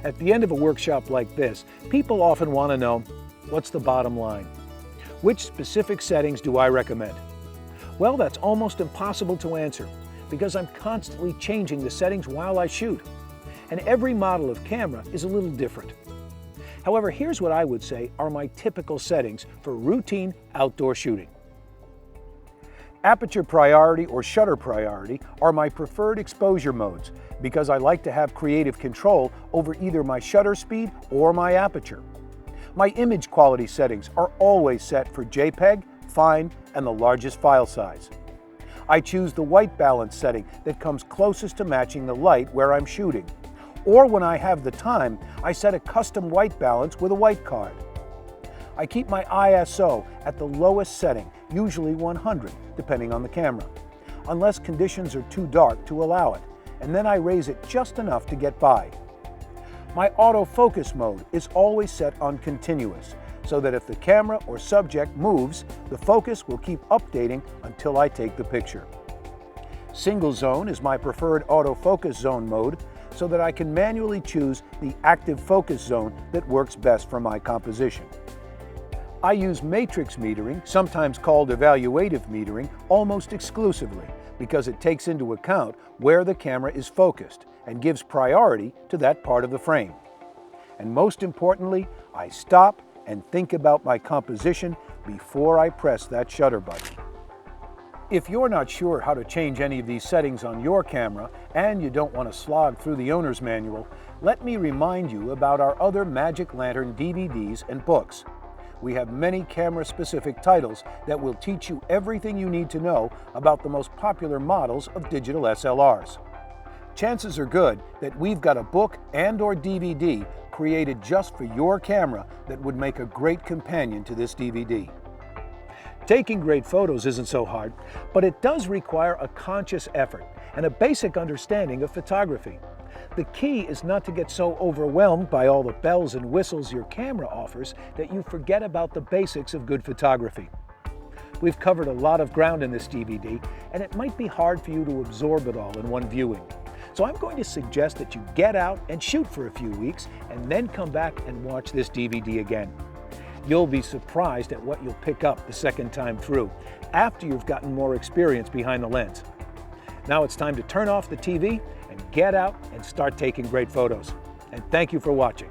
At the end of a workshop like this, people often want to know, what's the bottom line? Which specific settings do I recommend? Well, that's almost impossible to answer because I'm constantly changing the settings while I shoot. And every model of camera is a little different. However, here's what I would say are my typical settings for routine outdoor shooting. Aperture priority or shutter priority are my preferred exposure modes because I like to have creative control over either my shutter speed or my aperture. My image quality settings are always set for JPEG, fine, and the largest file size. I choose the white balance setting that comes closest to matching the light where I'm shooting. Or when I have the time, I set a custom white balance with a white card. I keep my ISO at the lowest setting, usually 100, depending on the camera, unless conditions are too dark to allow it, and then I raise it just enough to get by. My autofocus mode is always set on continuous, so that if the camera or subject moves, the focus will keep updating until I take the picture. Single zone is my preferred autofocus zone mode, so that I can manually choose the active focus zone that works best for my composition. I use matrix metering, sometimes called evaluative metering, almost exclusively because it takes into account where the camera is focused and gives priority to that part of the frame. And most importantly, I stop and think about my composition before I press that shutter button. If you're not sure how to change any of these settings on your camera and you don't want to slog through the owner's manual, let me remind you about our other Magic Lantern DVDs and books. We have many camera-specific titles that will teach you everything you need to know about the most popular models of digital SLRs. Chances are good that we've got a book and/or DVD created just for your camera that would make a great companion to this DVD. Taking great photos isn't so hard, but it does require a conscious effort and a basic understanding of photography. The key is not to get so overwhelmed by all the bells and whistles your camera offers that you forget about the basics of good photography. We've covered a lot of ground in this DVD, and it might be hard for you to absorb it all in one viewing. So I'm going to suggest that you get out and shoot for a few weeks and then come back and watch this DVD again. You'll be surprised at what you'll pick up the second time through, after you've gotten more experience behind the lens. Now it's time to turn off the TV and get out and start taking great photos. And thank you for watching.